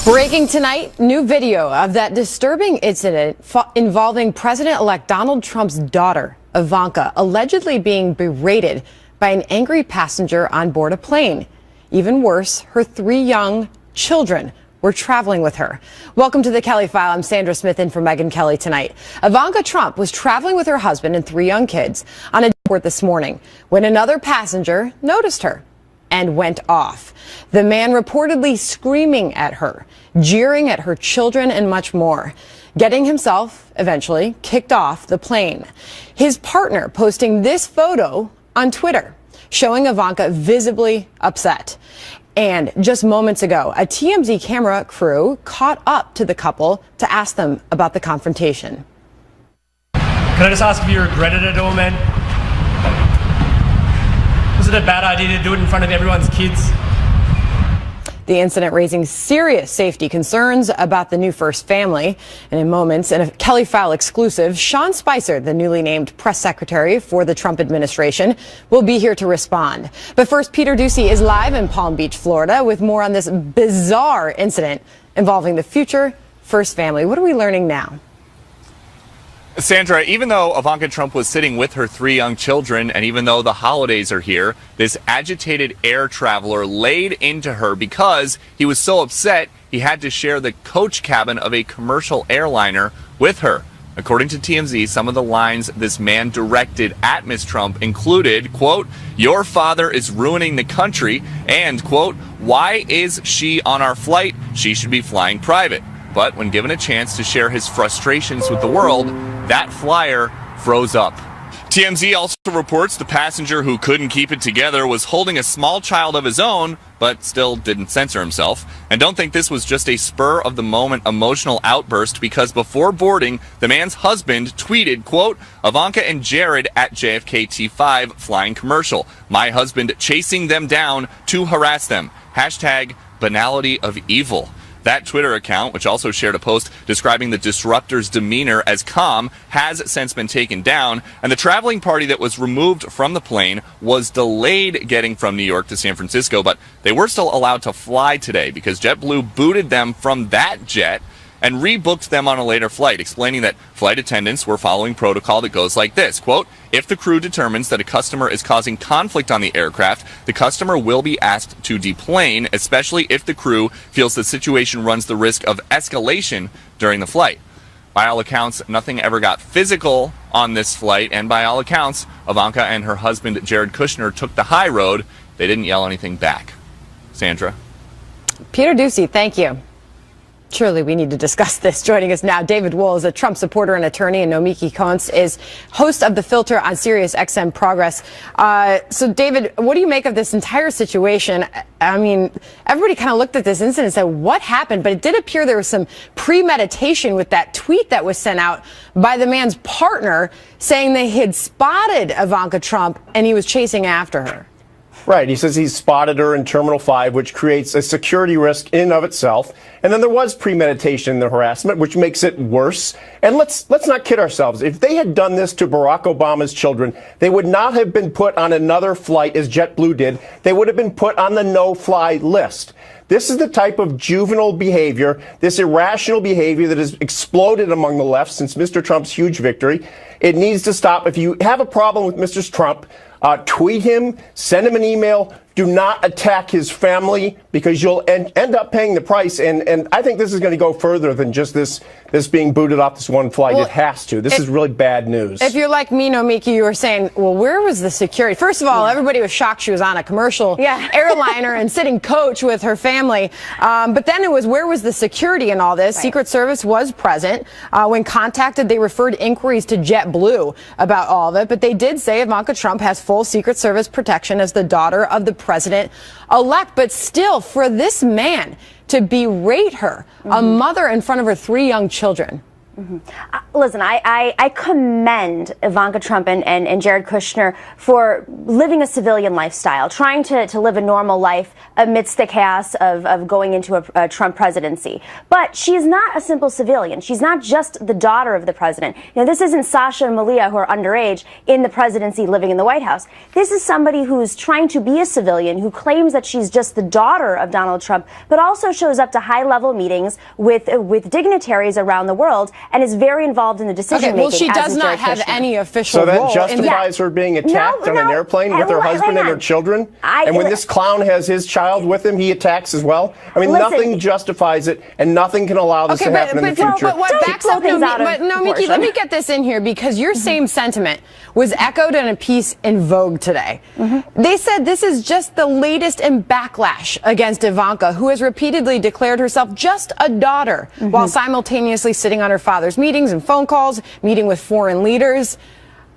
Breaking tonight, new video of that disturbing incident involving President-elect Donald Trump's daughter, Ivanka, allegedly being berated by an angry passenger on board a plane. Even worse, her 3 young children were traveling with her. Welcome to the Kelly File. I'm Sandra Smith in for Megyn Kelly tonight. Ivanka Trump was traveling with her husband and 3 young kids on a airport this morning when another passenger noticed her and went off. The man reportedly screaming at her, jeering at her children, and much more, getting himself eventually kicked off the plane. His partner posting this photo on Twitter, showing Ivanka visibly upset. And just moments ago, a TMZ camera crew caught up to the couple to ask them about the confrontation. Can I just ask if you regretted it all, man? Was it a bad idea to do it in front of everyone's kids? The incident raising serious safety concerns about the new first family. And in moments, in a Kelly File exclusive, Sean Spicer, the newly named press secretary for the Trump administration, will be here to respond. But first, Peter Doocy is live in Palm Beach, Florida, with more on this bizarre incident involving the future first family. What are we learning now? Sandra, even though Ivanka Trump was sitting with her 3 young children, and even though the holidays are here, this agitated air traveler laid into her because he was so upset he had to share the coach cabin of a commercial airliner with her. According to TMZ, some of the lines this man directed at Ms. Trump included, quote, "Your father is ruining the country," and, quote, "Why is she on our flight? She should be flying private." But when given a chance to share his frustrations with the world, that flyer froze up. TMZ also reports the passenger who couldn't keep it together was holding a small child of his own, but still didn't censor himself. And don't think this was just a spur-of-the-moment emotional outburst, because before boarding, the man's husband tweeted, quote, "Ivanka and Jared at JFK T5 flying commercial. My husband chasing them down to harass them. Hashtag banality of evil." That Twitter account, which also shared a post describing the disruptor's demeanor as calm, has since been taken down, and the traveling party that was removed from the plane was delayed getting from New York to San Francisco, but they were still allowed to fly today because JetBlue booted them from that jet and rebooked them on a later flight, explaining that flight attendants were following protocol that goes like this, quote, "If the crew determines that a customer is causing conflict on the aircraft, the customer will be asked to deplane, especially if the crew feels the situation runs the risk of escalation during the flight." By all accounts, nothing ever got physical on this flight, and by all accounts, Ivanka and her husband, Jared Kushner, took the high road. They didn't yell anything back. Sandra? Peter Doocy, thank you. Surely we need to discuss this. Joining us now, David Wohl is a Trump supporter and attorney, and Nomiki Konst is host of The Filter on Sirius XM Progress. So, David, what do you make of this entire situation? I mean, everybody kind of looked at this incident and said, what happened? But it did appear there was some premeditation with that tweet that was sent out by the man's partner saying they had spotted Ivanka Trump and he was chasing after her. Right. He says he's spotted her in Terminal 5, which creates a security risk in and of itself. And then there was premeditation in the harassment, which makes it worse. And let's not kid ourselves. If they had done this to Barack Obama's children, they would not have been put on another flight as JetBlue did. They would have been put on the no-fly list. This is the type of juvenile behavior, this irrational behavior that has exploded among the left since Mr. Trump's huge victory. It needs to stop. If you have a problem with Mr. Trump, tweet him, send him an email. Do not attack his family, because you'll end up paying the price. And I think this is going to go further than just this being booted off this one flight. Well, it has to. This is really bad news. If you're like me, Nomiki, you were saying, well, where was the security? First of all, everybody was shocked she was on a commercial airliner and sitting coach with her family. But then it was, where was the security in all this? Right. Secret Service was present. When contacted, they referred inquiries to JetBlue about all of it. But they did say Ivanka Trump has full Secret Service protection as the daughter of the president-elect. But still, for this man to berate her, a mother in front of her 3 young children, Listen, I commend Ivanka Trump and Jared Kushner for living a civilian lifestyle, trying to live a normal life amidst the chaos of going into a Trump presidency. But she's not a simple civilian. She's not just the daughter of the president. You know, this isn't Sasha and Malia, who are underage in the presidency living in the White House. This is somebody who's trying to be a civilian, who claims that she's just the daughter of Donald Trump, but also shows up to high-level meetings with dignitaries around the world and is very involved in the decision-making. Well, she does not have any official role. So that justifies her being attacked on an airplane with her husband and her children? And when this clown has his child with him, he attacks as well? I mean, nothing justifies it, and nothing can allow this to happen in the future. But what backs up, Miki, let me get this in here, because your same sentiment was echoed in a piece in Vogue today. They said this is just the latest in backlash against Ivanka, who has repeatedly declared herself just a daughter, while simultaneously sitting on her father's meetings and phone calls, meeting with foreign leaders.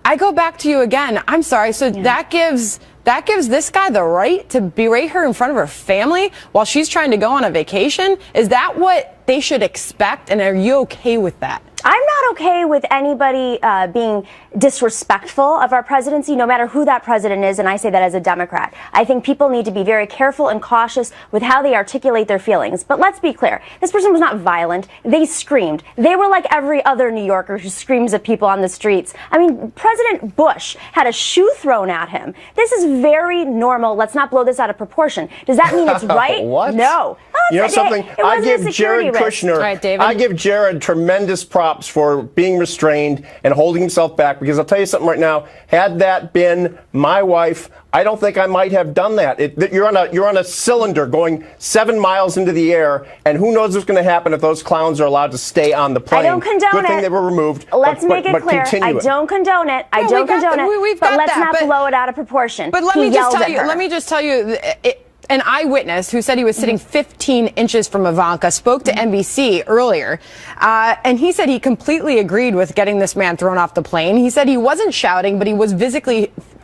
I go back to you again. I'm sorry. So that gives this guy the right to berate her in front of her family while she's trying to go on a vacation? Is that what they should expect? And are you okay with that? I'm not okay with anybody being disrespectful of our presidency, no matter who that president is, and I say that as a Democrat. I think people need to be very careful and cautious with how they articulate their feelings. But let's be clear, this person was not violent. They screamed. They were like every other New Yorker who screams at people on the streets. I mean, President Bush had a shoe thrown at him. This is very normal. Let's not blow this out of proportion. Does that mean it's right? What? No. You know something? I give Jared Kushner, right, David? I give Jared tremendous props for being restrained and holding himself back, because I'll tell you something right now, had that been my wife, I don't think I might have done that. You're on a cylinder going 7 miles into the air, and who knows what's going to happen if those clowns are allowed to stay on the plane. I don't condone Good thing it. they were removed. Let's make it clear. I don't condone it. I don't condone it. But let's not blow it out of proportion. But let me just tell you, an eyewitness who said he was sitting 15 inches from Ivanka spoke to NBC earlier, and he said he completely agreed with getting this man thrown off the plane. He said he wasn't shouting, but he was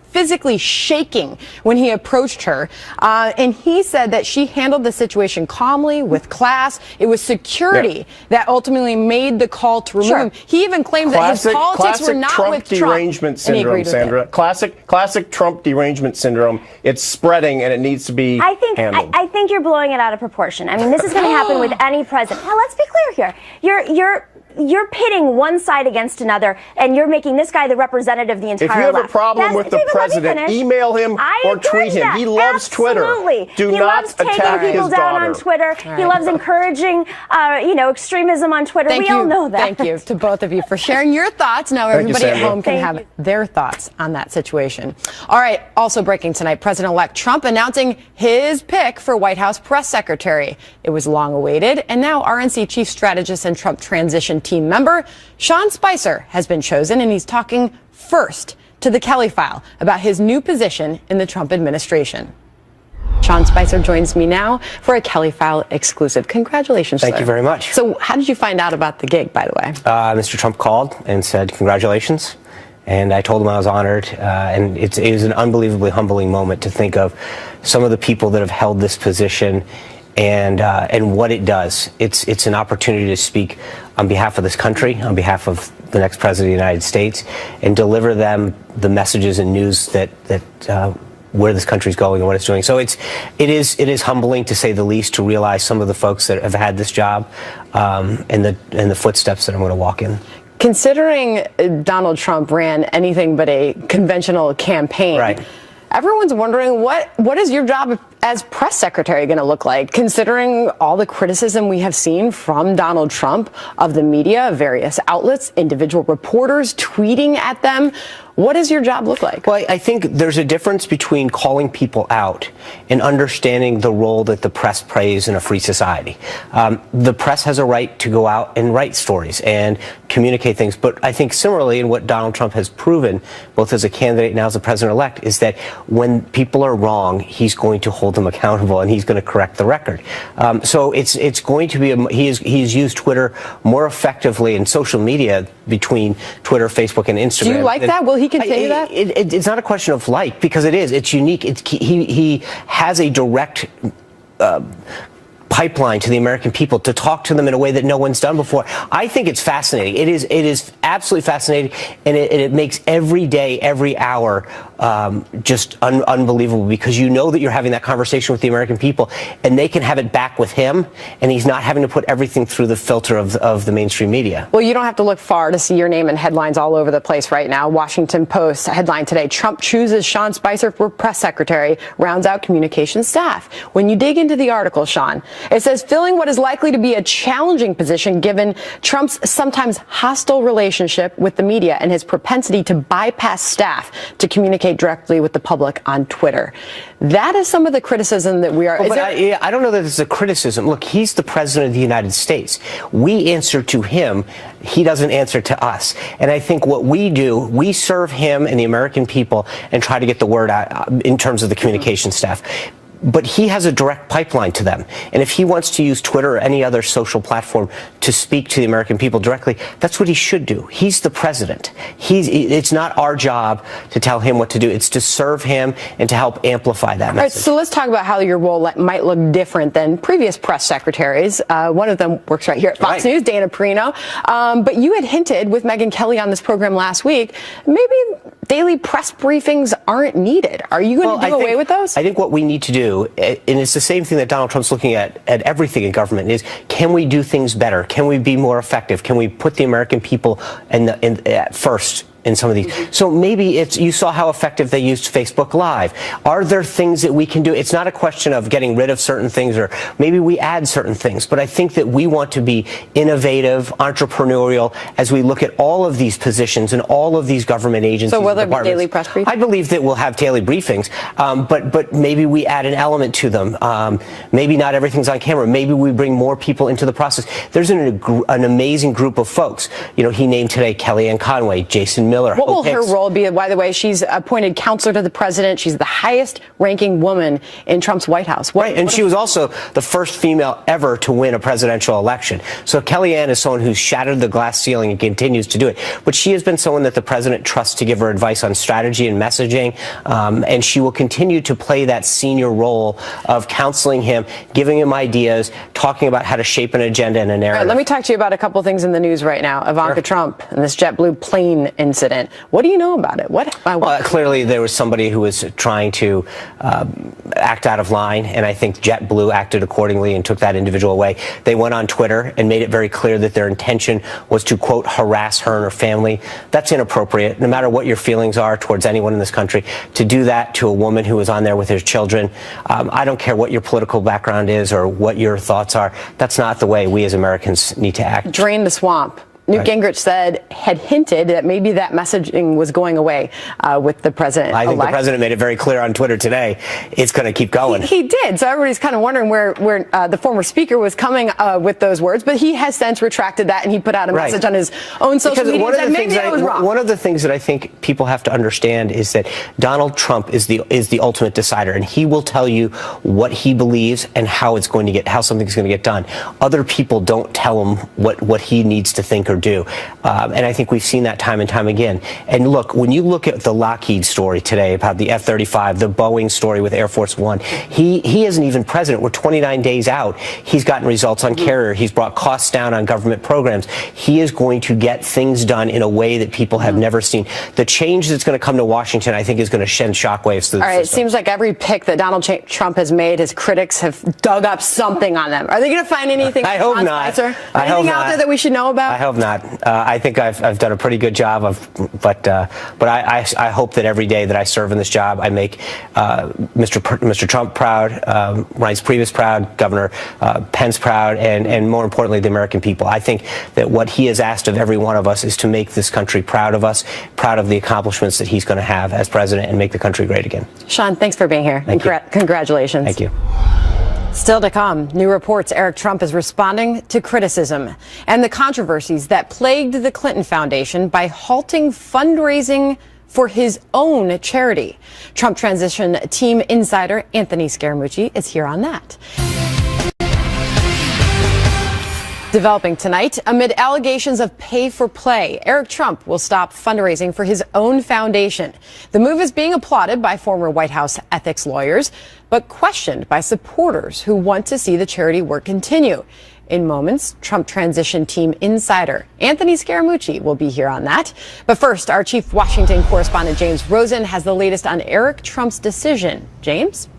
physically shaking when he approached her. And he said that she handled the situation calmly, with class. It was security that ultimately made the call to remove him. He even claimed that his politics were not Trump with Trump. Derangement syndrome, Sandra. Classic Trump derangement syndrome. It's spreading, and it needs to be handled. I think you're blowing it out of proportion. I mean, this is going to happen with any president. Now, let's be clear here. You're pitting one side against another, and you're making this guy the representative of the entire left. If you have a problem with the president, email him or tweet him. He loves Twitter. Absolutely. Do not attack his daughter. He loves taking people down on Twitter. He loves encouraging, extremism on Twitter. We all know that. Thank you to both of you for sharing your thoughts. Now everybody at home can have their thoughts on that situation. All right. Also breaking tonight, President-elect Trump announcing his pick for White House press secretary. It was long awaited, and now RNC chief strategist and Trump transition team member Sean Spicer has been chosen, and he's talking first to the Kelly File about his new position in the Trump administration. Sean Spicer joins me now for a Kelly File exclusive. Congratulations, Thank you very much. So how did you find out about the gig, by the way? Mr. Trump called and said congratulations, and I told him I was honored, and it was an unbelievably humbling moment to think of some of the people that have held this position and what it does. It's an opportunity to speak on behalf of this country, on behalf of the next president of the United States, and deliver them the messages and news that where this country's going and what it's doing. So it is humbling, to say the least, to realize some of the folks that have had this job and the footsteps that I'm going to walk in. Considering Donald Trump ran anything but a conventional campaign, right, everyone's wondering what is your job as press secretary going to look like, considering all the criticism we have seen from Donald Trump of the media, various outlets, individual reporters tweeting at them. What does your job look like? Well, I think there's a difference between calling people out and understanding the role that the press plays in a free society. The press has a right to go out and write stories and communicate things. But I think similarly, in what Donald Trump has proven, both as a candidate and now as a president-elect, is that when people are wrong, he's going to hold them accountable and he's going to correct the record. So it's going to be he's used Twitter more effectively in social media between Twitter, Facebook, and Instagram. Do you like that? Will he continue that? It's not a question of like, because it's unique. He has a direct pipeline to the American people, to talk to them in a way that no one's done before. I think it's fascinating. It is absolutely fascinating, and it makes every day, every hour just unbelievable, because you know that you're having that conversation with the American people, and they can have it back with him, and he's not having to put everything through the filter of the mainstream media. Well, you don't have to look far to see your name in headlines all over the place right now. Washington Post headline today: Trump chooses Sean Spicer for press secretary, rounds out communications staff. When you dig into the article, Sean, it says filling what is likely to be a challenging position given Trump's sometimes hostile relationship with the media and his propensity to bypass staff to communicate directly with the public on Twitter. That is some of the criticism that we are. I don't know that it's a criticism. Look, he's the president of the United States. We answer to him. He doesn't answer to us. And I think what we do, we serve him and the American people and try to get the word out in terms of the communication staff. But he has a direct pipeline to them. And if he wants to use Twitter or any other social platform to speak to the American people directly, that's what he should do. He's the president. It's not our job to tell him what to do. It's to serve him and to help amplify that message. All right, so let's talk about how your role might look different than previous press secretaries. One of them works right here at Fox News, Dana Perino. But you had hinted with Megyn Kelly on this program last week, maybe daily press briefings aren't needed. Are you going to do away with those? I think what we need to do, and it's the same thing that Donald Trump's looking at everything in government, is can we do things better? Can we be more effective? Can we put the American people first in some of these? So maybe you saw how effective they used Facebook Live. Are there things that we can do? It's not a question of getting rid of certain things, or maybe we add certain things, but I think that we want to be innovative, entrepreneurial, as we look at all of these positions and all of these government agencies. So will there be daily press briefings? I believe that we'll have daily briefings, but maybe we add an element to them. Maybe not everything's on camera. Maybe we bring more people into the process. There's an amazing group of folks. You know, he named today Kellyanne Conway, Jason Miller. What will her role be? By the way, she's appointed counselor to the president. She's the highest ranking woman in Trump's White House. And she was also the first female ever to win a presidential election. So Kellyanne is someone who's shattered the glass ceiling and continues to do it. But she has been someone that the president trusts to give her advice on strategy and messaging. And she will continue to play that senior role of counseling him, giving him ideas, talking about how to shape an agenda and a narrative. All right, let me talk to you about a couple things in the news right now. Ivanka Trump and this JetBlue plane incident. What do you know about it? Well, clearly there was somebody who was trying to act out of line, and I think JetBlue acted accordingly and took that individual away. They went on Twitter and made it very clear that their intention was to, quote, harass her and her family. That's inappropriate, no matter what your feelings are towards anyone in this country. To do that to a woman who was on there with her children, I don't care what your political background is or what your thoughts are. That's not the way we as Americans need to act. Drain the swamp. Newt Gingrich had hinted that maybe that messaging was going away with the president-elect. I think the president made it very clear on Twitter today. It's going to keep going. He did. So everybody's kind of wondering where the former speaker was coming with those words. But he has since retracted that, and he put out a message on his own social media that maybe I was wrong. One of the things that I think people have to understand is that Donald Trump is the ultimate decider, and he will tell you what he believes and how something's going to get done. Other people don't tell him what he needs to think or do. And I think we've seen that time and time again. And look, when you look at the Lockheed story today about the F-35, the Boeing story with Air Force One, he isn't even president. We're 29 days out. He's gotten results on carrier. He's brought costs down on government programs. He is going to get things done in a way that people have never seen. The change that's going to come to Washington, I think, is going to send shockwaves through the system. All right, it seems like every pick that Donald Trump has made, his critics have dug up something on them. Are they going to find anything? I hope not. Anything out there that we should know about? I hope not. I think I've done a pretty good job but I hope that every day that I serve in this job, I make Mr. Trump proud, Reince Priebus proud, Governor Pence proud, and more importantly, the American people. I think that what he has asked of every one of us is to make this country proud of us, proud of the accomplishments that he's going to have as president, and make the country great again. Sean, thanks for being here. Congratulations. Thank you. Still to come, new reports Eric Trump is responding to criticism and the controversies that plagued the Clinton Foundation by halting fundraising for his own charity. Trump transition team insider Anthony Scaramucci is here on that. Developing tonight, amid allegations of pay for play, Eric Trump will stop fundraising for his own foundation. The move is being applauded by former White House ethics lawyers, but questioned by supporters who want to see the charity work continue. In moments, Trump transition team insider Anthony Scaramucci will be here on that. But first, our chief Washington correspondent James Rosen has the latest on Eric Trump's decision. James?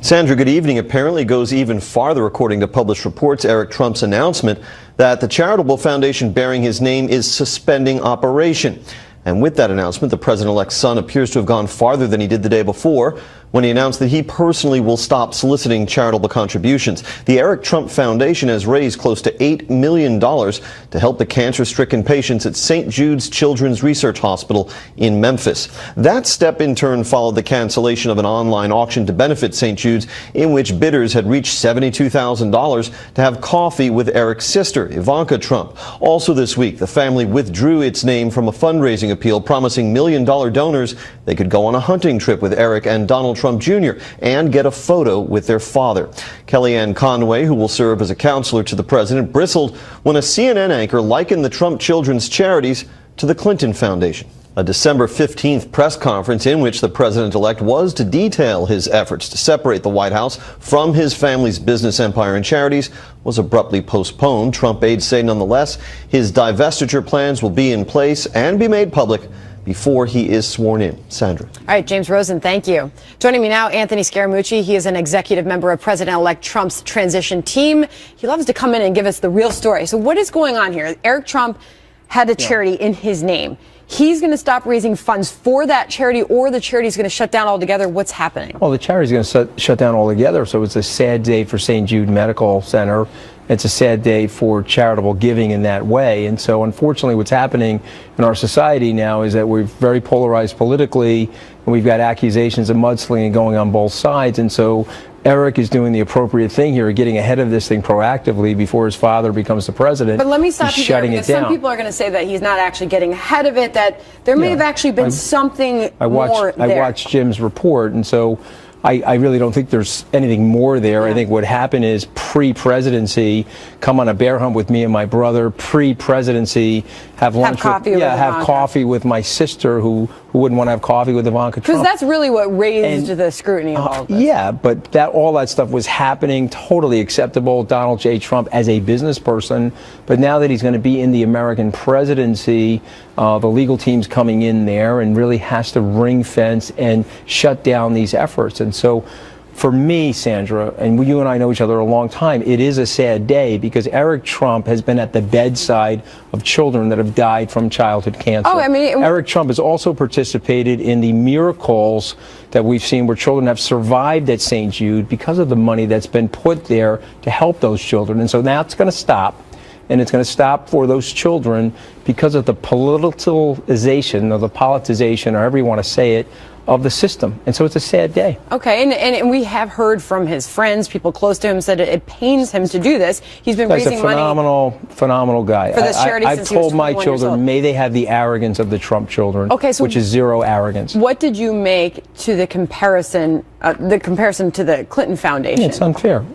Sandra, good evening. Apparently goes even farther, according to published reports. Eric Trump's announcement that the charitable foundation bearing his name is suspending operation. And with that announcement, the president-elect's son appears to have gone farther than he did the day before when he announced that he personally will stop soliciting charitable contributions. The Eric Trump Foundation has raised close to $8 million to help the cancer-stricken patients at St. Jude's Children's Research Hospital in Memphis. That step in turn followed the cancellation of an online auction to benefit St. Jude's, in which bidders had reached $72,000 to have coffee with Eric's sister, Ivanka Trump. Also this week, the family withdrew its name from a fundraising appeal promising million-dollar donors they could go on a hunting trip with Eric and Donald Trump Jr. and get a photo with their father. Kellyanne Conway, who will serve as a counselor to the president, bristled when a CNN anchor likened the Trump children's charities to the Clinton Foundation. A December 15th press conference in which the president-elect was to detail his efforts to separate the White House from his family's business empire and charities was abruptly postponed. Trump aides say nonetheless his divestiture plans will be in place and be made public before he is sworn in. Sandra. All right, James Rosen, thank you. Joining me now, Anthony Scaramucci. He is an executive member of President-elect Trump's transition team. He loves to come in and give us the real story. So what is going on here? Eric Trump had a charity in his name. He's going to stop raising funds for that charity, or the charity is going to shut down altogether. What's happening? Well, the charity is going to shut down altogether. So it's a sad day for St. Jude Medical Center. It's a sad day for charitable giving in that way. And so, unfortunately, what's happening in our society now is that we're very polarized politically, and we've got accusations of mudslinging going on both sides. And so Eric is doing the appropriate thing here, getting ahead of this thing proactively before his father becomes the president. But let me stop you there, because some people are going to say that he's not actually getting ahead of it, that there may have actually been something more there. I watched Jim's report, and so I really don't think there's anything more there. Yeah. I think what happened is pre-presidency, come on a bear hunt with me and my brother. Pre-presidency, have lunch, coffee with my sister, who wouldn't want to have coffee with Ivanka Trump. Because that's really what raised the scrutiny of all of this. Yeah, but all that stuff was happening, totally acceptable. Donald J. Trump as a business person, but now that he's going to be in the American presidency, the legal team's coming in there and really has to ring fence and shut down these efforts. And so for me, Sandra, and you and I know each other a long time, it is a sad day because Eric Trump has been at the bedside of children that have died from childhood cancer. Oh, I mean, Eric Trump has also participated in the miracles that we've seen where children have survived at St. Jude because of the money that's been put there to help those children. And so now it's going to stop. And it's going to stop for those children because of the politicization or the politicization, or however you want to say it, of the system. And so it's a sad day. Okay, and we have heard from his friends, people close to him, said it pains him to do this. He's been raising money. Phenomenal guy. For this charity I've told my children, may they have the arrogance of the Trump children, which is zero arrogance. What did you make to the comparison to the Clinton Foundation? It's unfair.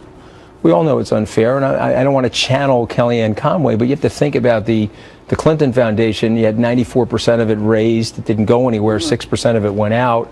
We all know it's unfair, and I don't want to channel Kellyanne Conway, but you have to think about the Clinton Foundation. You had 94% of it raised. It didn't go anywhere. 6% of it went out.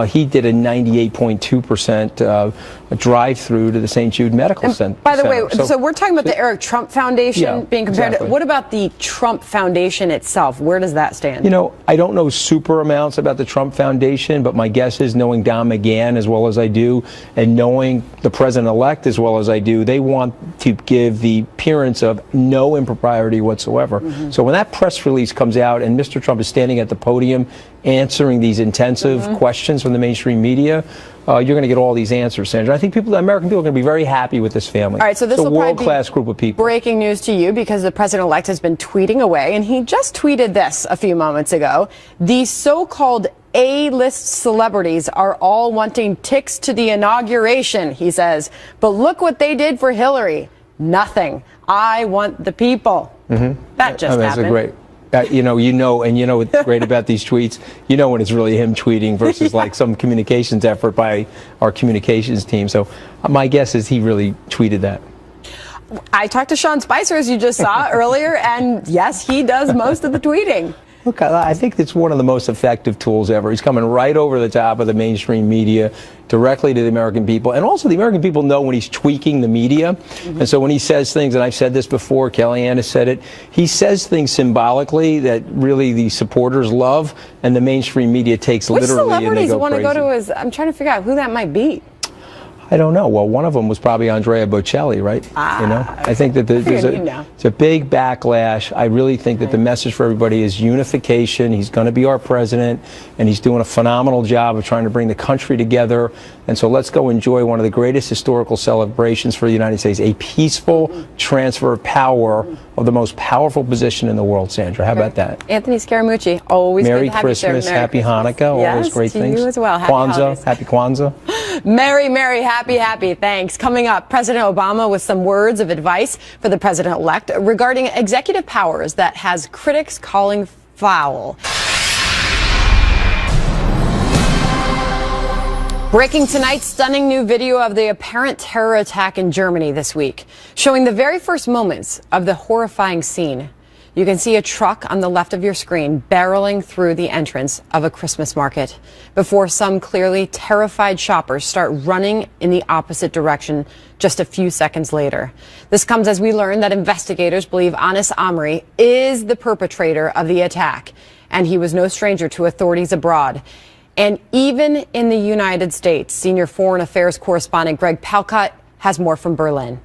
He did a 98.2% drive-through to the St. Jude Medical Center. By the way, so we're talking about the Eric Trump Foundation being compared to. What about the Trump Foundation itself? Where does that stand? You know, I don't know super amounts about the Trump Foundation, but my guess is, knowing Don McGahn as well as I do, and knowing the president-elect as well as I do, they want to give the appearance of no impropriety whatsoever. So when that press release comes out and Mr. Trump is standing at the podium answering these intensive questions from the mainstream media, you're going to get all these answers, Sandra. I think American people are going to be very happy with this family. All right, so this it's a will world-class group of people. Breaking news to you, because the president-elect has been tweeting away, and he just tweeted this a few moments ago. The so-called A-list celebrities are all wanting tickets to the inauguration, he says. But look what they did for Hillary. Nothing. I want the people. That just happened. Great. You know what's great about these tweets? You know when it's really him tweeting versus like some communications effort by our communications team. So my guess is he really tweeted that. I talked to Sean Spicer, as you just saw earlier, and yes, he does most of the tweeting. Look, I think it's one of the most effective tools ever. He's coming right over the top of the mainstream media, directly to the American people. And also the American people know when he's tweaking the media. Mm-hmm. And so when he says things, and I've said this before, Kellyanne has said it, he says things symbolically that really the supporters love, and the mainstream media takes Which literally and they celebrities go want to crazy. go to his, I'm trying to figure out who that might be. I don't know. Well, one of them was probably Andrea Bocelli, right? I think that there's it's a big backlash. I really think that the message for everybody is unification. He's going to be our president, and he's doing a phenomenal job of trying to bring the country together. And so let's go enjoy one of the greatest historical celebrations for the United States, a peaceful transfer of power of the most powerful position in the world, Sandra. How about that? Anthony Scaramucci, always Merry good to have Christmas, you, Merry Happy Christmas. Hanukkah, all Yes, those great to things. you as well. Happy holidays. Happy Kwanzaa. Merry, merry, happy, happy. Thanks. Coming up, President Obama with some words of advice for the president-elect regarding executive powers that has critics calling foul. Breaking tonight, stunning new video of the apparent terror attack in Germany this week, showing the very first moments of the horrifying scene. You can see a truck on the left of your screen barreling through the entrance of a Christmas market before some clearly terrified shoppers start running in the opposite direction just a few seconds later. This comes as we learn that investigators believe Anis Amri is the perpetrator of the attack, and he was no stranger to authorities abroad. And even in the United States, senior foreign affairs correspondent Greg Palkot has more from Berlin.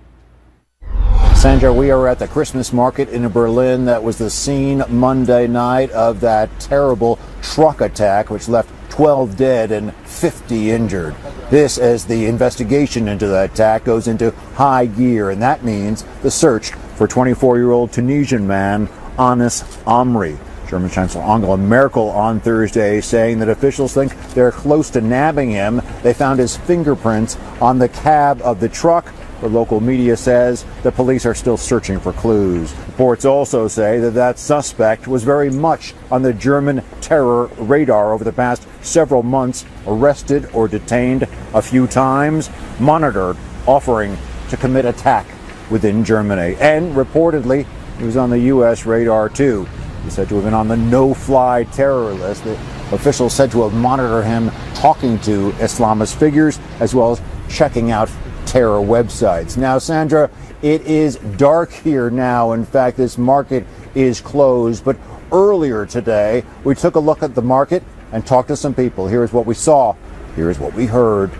Sandra, we are at the Christmas market in Berlin that was the scene Monday night of that terrible truck attack, which left 12 dead and 50 injured. This as the investigation into that attack goes into high gear, and that means the search for 24-year-old Tunisian man Anis Amri. German Chancellor Angela Merkel on Thursday saying that officials think they're close to nabbing him. They found his fingerprints on the cab of the truck. The local media says the police are still searching for clues. Reports also say that that suspect was very much on the German terror radar over the past several months, arrested or detained a few times, monitored, offering to commit attack within Germany. And reportedly, he was on the U.S. radar too. He's said to have been on the no-fly terror list. The officials said to have monitored him talking to Islamist figures as well as checking out terror websites. Now, Sandra, it is dark here now. In fact, this market is closed. But earlier today, we took a look at the market and talked to some people. Here's what we saw. Here's what we heard.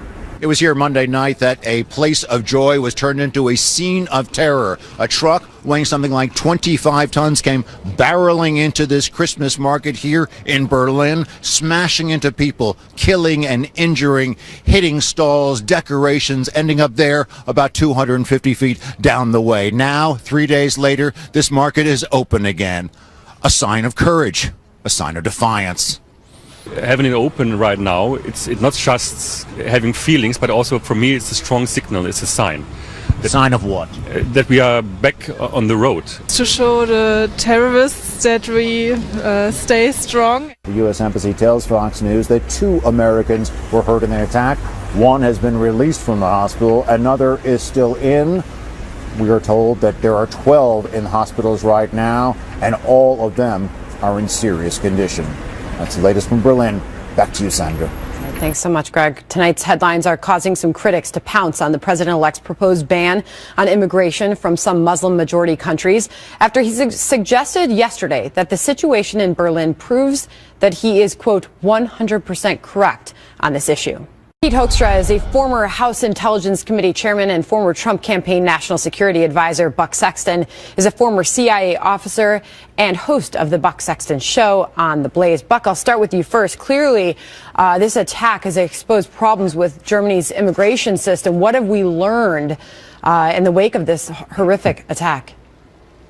It was here Monday night that a place of joy was turned into a scene of terror. A truck weighing something like 25 tons came barreling into this Christmas market here in Berlin, smashing into people, killing and injuring, hitting stalls, decorations, ending up there about 250 feet down the way. Now, 3 days later, this market is open again. A sign of courage, a sign of defiance. Having it open right now, it's not just having feelings, but also for me it's a strong signal, it's a sign. A sign of what? That we are back on the road. To show the terrorists that we stay strong. The U.S. Embassy tells Fox News that 2 Americans were hurt in the attack. One has been released from the hospital, another is still in. We are told that there are 12 in hospitals right now, and all of them are in serious condition. That's the latest from Berlin. Back to you, Sandra. Thanks so much, Greg. Tonight's headlines are causing some critics to pounce on the president-elect's proposed ban on immigration from some Muslim-majority countries after he suggested yesterday that the situation in Berlin proves that he is, quote, 100% correct on this issue. Pete Hoekstra is a former House Intelligence Committee chairman and former Trump campaign national security advisor. Buck Sexton is a former CIA officer and host of the Buck Sexton Show on The Blaze. Buck, I'll start with you first. Clearly, this attack has exposed problems with Germany's immigration system. What have we learned in the wake of this horrific attack?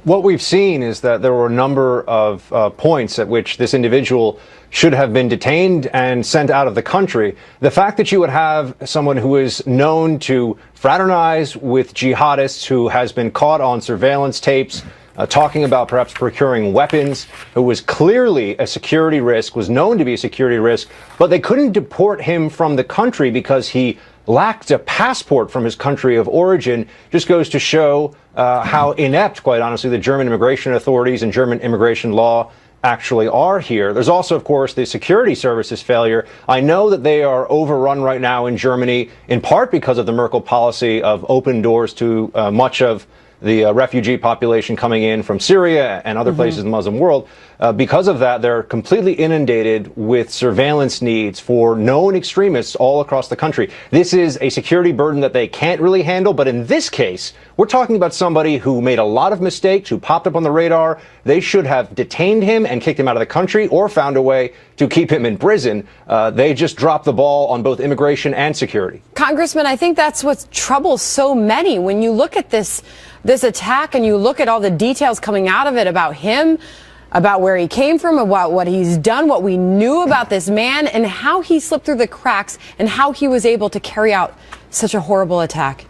What we've seen is that there were a number of points at which this individual should have been detained and sent out of the country. The fact that you would have someone who is known to fraternize with jihadists, who has been caught on surveillance tapes, talking about perhaps procuring weapons, who was clearly a security risk, was known to be a security risk, but they couldn't deport him from the country because he lacked a passport from his country of origin just goes to show how inept, quite honestly, the German immigration authorities and German immigration law actually are here. There's also, of course, the security services failure. I know that they are overrun right now in Germany, in part because of the Merkel policy of open doors to much of the refugee population coming in from Syria and other places in the Muslim world. Because of that, they're completely inundated with surveillance needs for known extremists all across the country. This is a security burden that they can't really handle. But in this case, we're talking about somebody who made a lot of mistakes, who popped up on the radar. They should have detained him and kicked him out of the country or found a way to keep him in prison. They just dropped the ball on both immigration and security. Congressman, I think that's what troubles so many. When you look at this attack and you look at all the details coming out of it about him, about where he came from, about what he's done, what we knew about this man, and how he slipped through the cracks and how he was able to carry out such a horrible attack.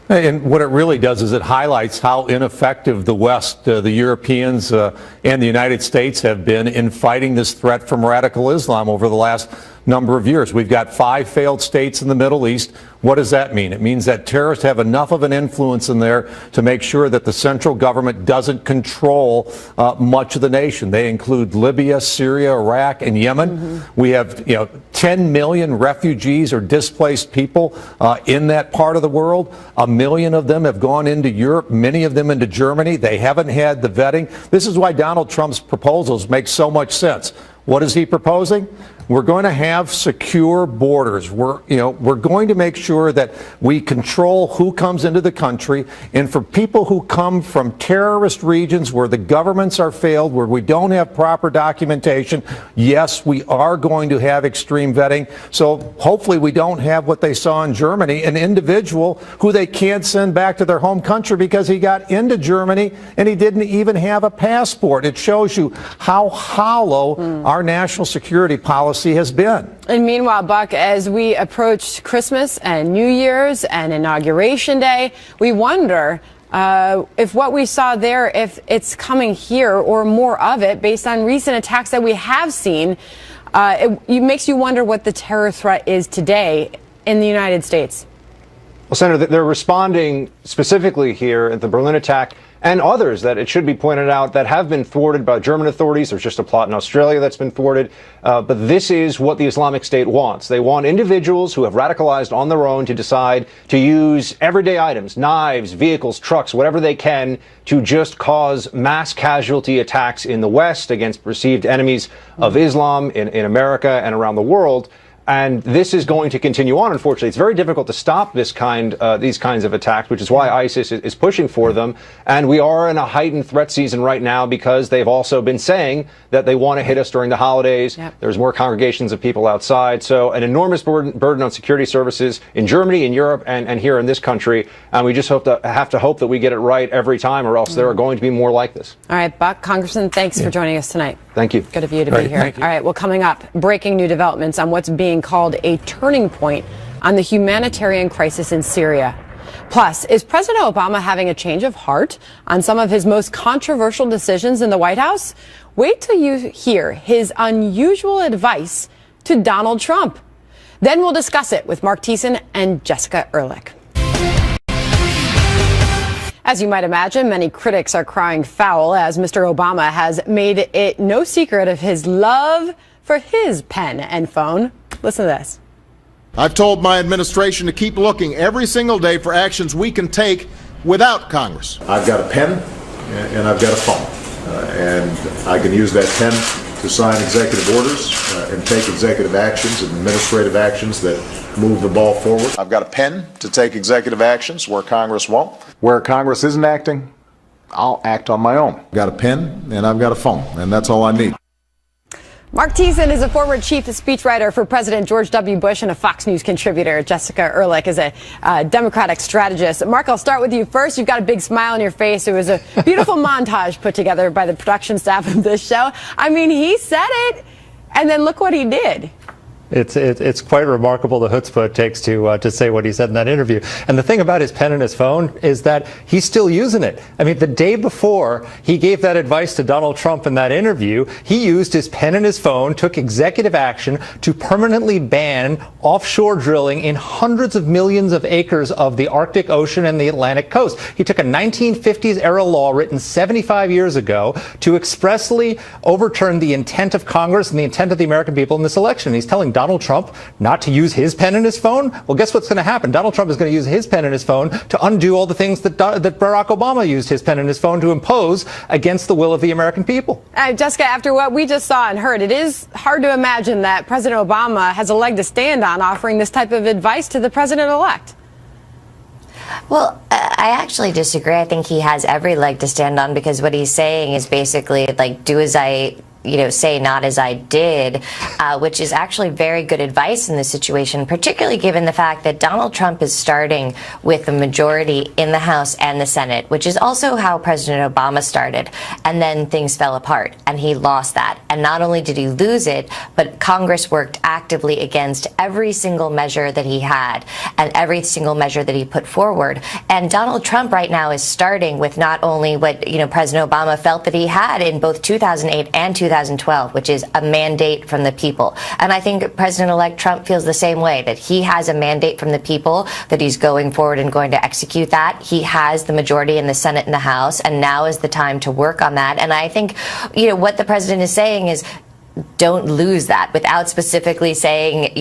And what it really does is it highlights how ineffective the West, the Europeans, and the United States have been in fighting this threat from radical Islam over the last number of years. We've got 5 failed states in the Middle East. What does that mean? It means that terrorists have enough of an influence in there to make sure that the central government doesn't control much of the nation. They include Libya, Syria, Iraq, and Yemen. We have 10 million refugees or displaced people in that part of the world. 1 million of them have gone into Europe, many of them into Germany. They haven't had the vetting. This is why Donald Trump's proposals make so much sense. What is he proposing? We're going to have secure borders. We're going to make sure that we control who comes into the country. And for people who come from terrorist regions where the governments are failed, where we don't have proper documentation, yes, we are going to have extreme vetting. So hopefully we don't have what they saw in Germany, an individual who they can't send back to their home country because he got into Germany and he didn't even have a passport. It shows you how hollow our national security policy has been. And meanwhile, Buck, as we approach Christmas and New Year's and Inauguration Day, we wonder if what we saw there, if it's coming here or more of it based on recent attacks that we have seen. It makes you wonder what the terror threat is today in the United States. Well, Senator, they're responding specifically here at the Berlin attack and others that it should be pointed out that have been thwarted by German authorities. There's just a plot in Australia that's been thwarted. But this is what the Islamic State wants. They want individuals who have radicalized on their own to decide to use everyday items, knives, vehicles, trucks, whatever they can to just cause mass casualty attacks in the West against perceived enemies of Islam in America and around the world. And this is going to continue on, unfortunately. It's very difficult to stop these kinds of attacks, which is why ISIS is pushing for them. And we are in a heightened threat season right now because they've also been saying that they want to hit us during the holidays. Yep. There's more congregations of people outside. So an enormous burden on security services in Germany, in Europe, and here in this country. And we just have to hope that we get it right every time, or else there are going to be more like this. All right, Buck, Congressman, thanks for joining us tonight. Thank you. Good of you to be here. All right, well, coming up, breaking new developments on what's being called a turning point on the humanitarian crisis in Syria. Plus, is President Obama having a change of heart on some of his most controversial decisions in the White House? Wait till you hear his unusual advice to Donald Trump. Then we'll discuss it with Mark Thiessen and Jessica Ehrlich. As you might imagine, many critics are crying foul as Mr. Obama has made it no secret of his love for his pen and phone. Listen to this. I've told my administration to keep looking every single day for actions we can take without Congress. I've got a pen and I've got a phone, and I can use that pen to sign executive orders and take executive actions and administrative actions that move the ball forward. I've got a pen to take executive actions where Congress won't. Where Congress isn't acting, I'll act on my own. I've got a pen and I've got a phone, and that's all I need. Mark Thiessen is a former chief speechwriter for President George W. Bush and a Fox News contributor. Jessica Ehrlich is a Democratic strategist. Mark, I'll start with you first. You've got a big smile on your face. It was a beautiful montage put together by the production staff of this show. I mean, he said it, and then look what he did. It's quite remarkable the chutzpah it takes to say what he said in that interview. And the thing about his pen and his phone is that he's still using it. I mean, the day before he gave that advice to Donald Trump in that interview, he used his pen and his phone, took executive action to permanently ban offshore drilling in hundreds of millions of acres of the Arctic Ocean and the Atlantic coast. He took a 1950s era law written 75 years ago to expressly overturn the intent of Congress and the intent of the American people in this election. He's telling Donald Trump not to use his pen and his phone. Well, guess what's going to happen? Donald Trump is going to use his pen and his phone to undo all the things that Barack Obama used his pen and his phone to impose against the will of the American people. Jessica, after what we just saw and heard, it is hard to imagine that President Obama has a leg to stand on offering this type of advice to the president-elect. Well, I actually disagree. I think he has every leg to stand on, because what he's saying is basically like, do as I say, not as I did, which is actually very good advice in this situation, particularly given the fact that Donald Trump is starting with a majority in the House and the Senate, which is also how President Obama started. And then things fell apart and he lost that. And not only did he lose it, but Congress worked actively against every single measure that he had and every single measure that he put forward. And Donald Trump right now is starting with not only what, President Obama felt that he had in both 2008 and 2012, which is a mandate from the people. And I think President-elect Trump feels the same way, that he has a mandate from the people, that he's going forward and going to execute that. He has the majority in the Senate and the House, and now is the time to work on that. And I think, what the president is saying is, don't lose that, without specifically saying,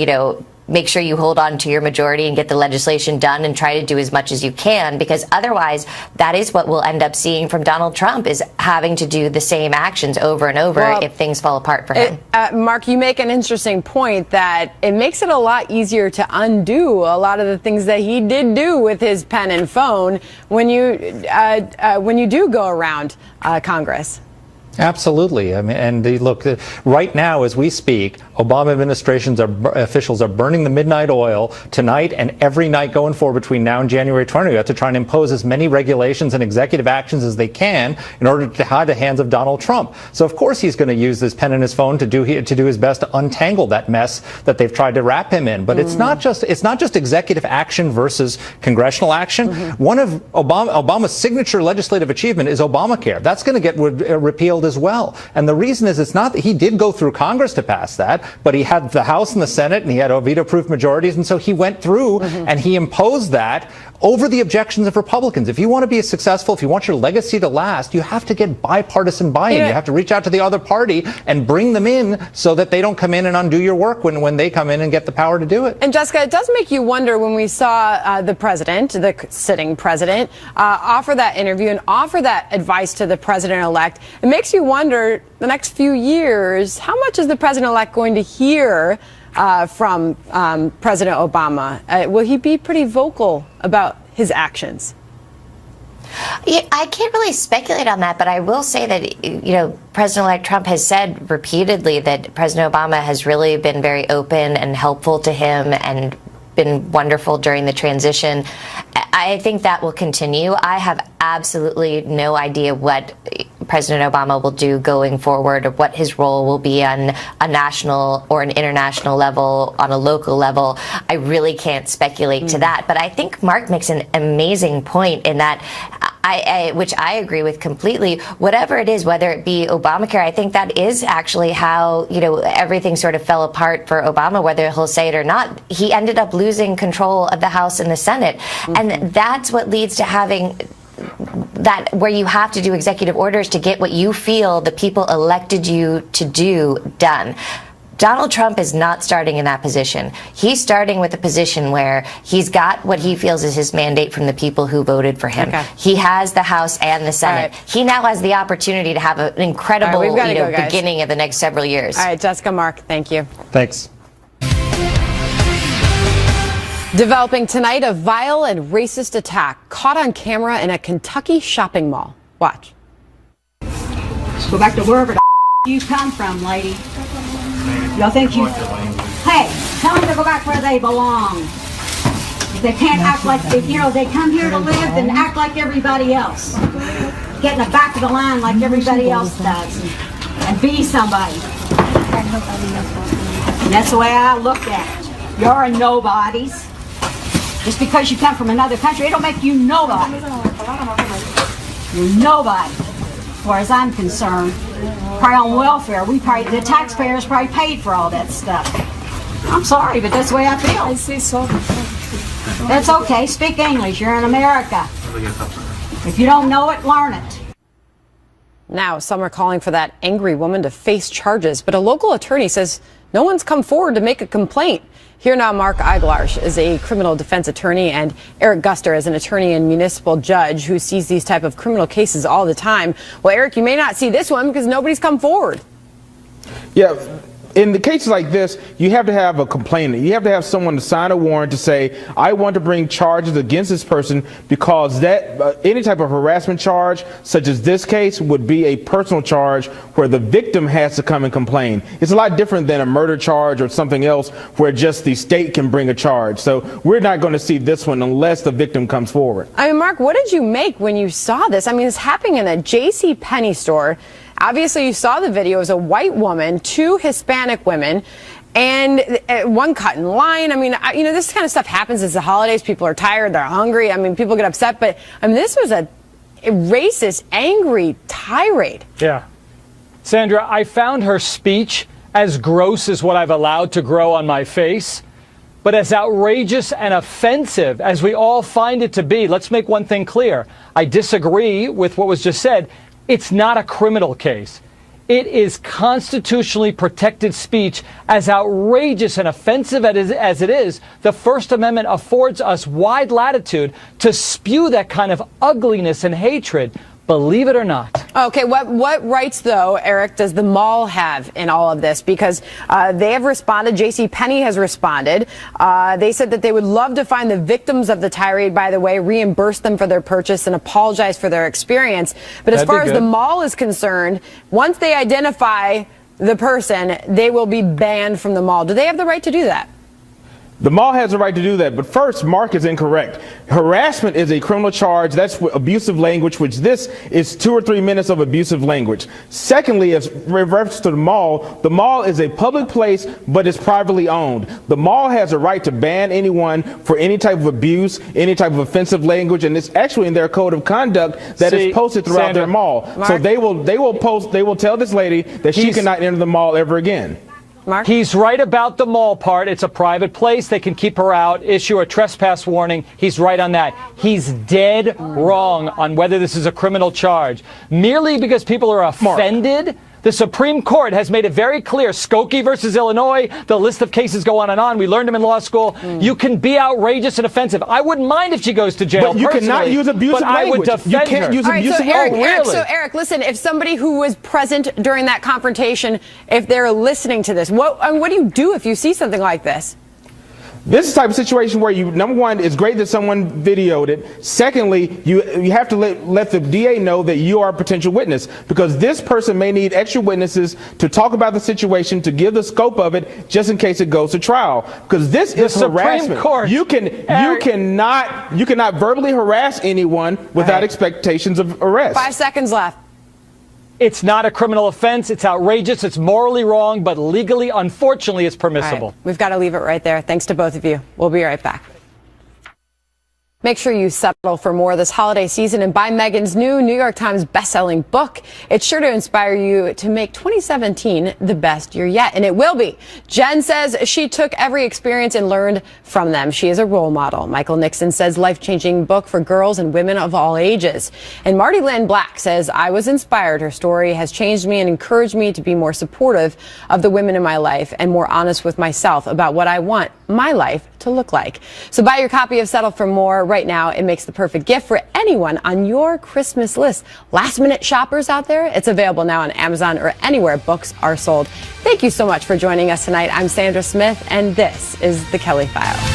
make sure you hold on to your majority and get the legislation done and try to do as much as you can, because otherwise that is what we'll end up seeing from Donald Trump, is having to do the same actions over and over if things fall apart for him. Mark, you make an interesting point that it makes it a lot easier to undo a lot of the things that he did do with his pen and phone when you do go around Congress. Absolutely. I mean, and look, right now as we speak, Obama administration's officials are burning the midnight oil tonight and every night going forward between now and January 20th to try and impose as many regulations and executive actions as they can in order to hide the hands of Donald Trump. So of course he's going to use this pen and his phone to do his best to untangle that mess that they've tried to wrap him in. But it's not just executive action versus congressional action. One of Obama's signature legislative achievement is Obamacare. That's going to get repealed as well. And the reason is, it's not that he did go through Congress to pass that, but he had the House and the Senate and he had veto-proof majorities, and so he went through and he imposed that over the objections of Republicans. If you want to be successful, if you want your legacy to last, you have to get bipartisan buy-in. You have to reach out to the other party and bring them in so that they don't come in and undo your work when they come in and get the power to do it. And Jessica, it does make you wonder when we saw the president, the sitting president, offer that interview and offer that advice to the president-elect. It makes you wonder, the next few years, how much is the president-elect going to hear from President Obama? Will he be pretty vocal about his actions? Yeah, I can't really speculate on that, but I will say that, President-elect Trump has said repeatedly that President Obama has really been very open and helpful to him and been wonderful during the transition. I think that will continue. I have absolutely no idea what President Obama will do going forward, or what his role will be on a national or an international level, on a local level. I really can't speculate to that. But I think Mark makes an amazing point in that, which I agree with completely. Whatever it is, whether it be Obamacare, I think that is actually how, everything sort of fell apart for Obama, whether he'll say it or not. He ended up losing control of the House and the Senate. And that's what leads to having that, where you have to do executive orders to get what you feel the people elected you to do done. Donald Trump is not starting in that position. He's starting with a position where he's got what he feels is his mandate from the people who voted for him. Okay. He has the House and the Senate. Right. He now has the opportunity to have an incredible beginning of the next several years. All right, Jessica, Mark, thank you. Thanks. Developing tonight, a vile and racist attack caught on camera in a Kentucky shopping mall. Watch. Go back to wherever the you come from, lady. Y'all think you... Hey, tell them to go back where they belong. They can't act like, they come here to live and act like everybody else. Get in the back of the line like everybody else does. And be somebody. And that's the way I look at it. You're a nobodies. Just because you come from another country, it don't make you nobody. You're nobody. As far as I'm concerned, probably on welfare, the taxpayers probably paid for all that stuff. I'm sorry, but that's the way I feel. I see so. That's okay. Speak English. You're in America. If you don't know it, learn it. Now, some are calling for that angry woman to face charges, but a local attorney says no one's come forward to make a complaint. Here now, Mark Eiglarsh is a criminal defense attorney, and Eric Guster is an attorney and municipal judge who sees these type of criminal cases all the time. Well, Eric, you may not see this one because nobody's come forward. Yeah. In the cases like this, you have to have a complainant. You have to have someone to sign a warrant to say, I want to bring charges against this person because that any type of harassment charge, such as this case, would be a personal charge where the victim has to come and complain. It's a lot different than a murder charge or something else where just the state can bring a charge. So we're not going to see this one unless the victim comes forward. I mean, Mark, what did you make when you saw this? I mean, it's happening in a JCPenney store. Obviously, you saw the video. It was a white woman, 2 Hispanic women, and one cut in line. I mean, you know, this kind of stuff happens as the holidays. People are tired. They're hungry. I mean, people get upset. But, I mean, this was a racist, angry tirade. Yeah. Sandra, I found her speech as gross as what I've allowed to grow on my face, but as outrageous and offensive as we all find it to be. Let's make one thing clear. I disagree with what was just said. It's not a criminal case. It is constitutionally protected speech. As outrageous and offensive as it is, the First Amendment affords us wide latitude to spew that kind of ugliness and hatred, believe it or not. Okay, what rights, though, Eric, does the mall have in all of this? Because they have responded. JCPenney has responded. They said that they would love to find the victims of the tirade, by the way, reimburse them for their purchase and apologize for their experience. But as far as the mall is concerned, once they identify the person, they will be banned from the mall. Do they have the right to do that? The mall has the right to do that, but first, Mark is incorrect. Harassment is a criminal charge. That's abusive language, which this is 2 or 3 minutes of abusive language. Secondly, as reference to the mall is a public place, but it's privately owned. The mall has a right to ban anyone for any type of abuse, any type of offensive language, and it's actually in their code of conduct that is posted throughout their mall. Mark, so they will tell this lady that she cannot enter the mall ever again. Mark? He's right about the mall part. It's a private place. They can keep her out, issue a trespass warning. He's right on that. He's dead wrong on whether this is a criminal charge. Merely because people are offended, the Supreme Court has made it very clear. Skokie versus Illinois, the list of cases go on and on. We learned them in law school. You can be outrageous and offensive. I wouldn't mind if she goes to jail. But you cannot use abusive language. I would defend you can't her. use abusive language. So Eric, listen, if somebody who was present during that confrontation, if they're listening to this, what do you do if you see something like this? This is the type of situation where number one, it's great that someone videoed it. Secondly, you have to let the DA know that you are a potential witness, because this person may need extra witnesses to talk about the situation, to give the scope of it, just in case it goes to trial. Because this is harassment. You cannot verbally harass anyone without expectations of arrest. 5 seconds left. It's not a criminal offense. It's outrageous. It's morally wrong, but legally, unfortunately, it's permissible. Right. We've got to leave it right there. Thanks to both of you. We'll be right back. Make sure you settle for more this holiday season and buy Meghan's new New York Times best-selling book. It's sure to inspire you to make 2017 the best year yet, and it will be. Jen says she took every experience and learned from them. She is a role model. Michael Nixon says life-changing book for girls and women of all ages. And Marty Lynn Black says, I was inspired. Her story has changed me and encouraged me to be more supportive of the women in my life and more honest with myself about what I want my life to look like. So buy your copy of Settle for More right now. It makes the perfect gift for anyone on your Christmas list. Last-minute shoppers out there, it's available now on Amazon or anywhere books are sold. Thank you so much for joining us tonight. I'm Sandra Smith, and this is The Kelly File.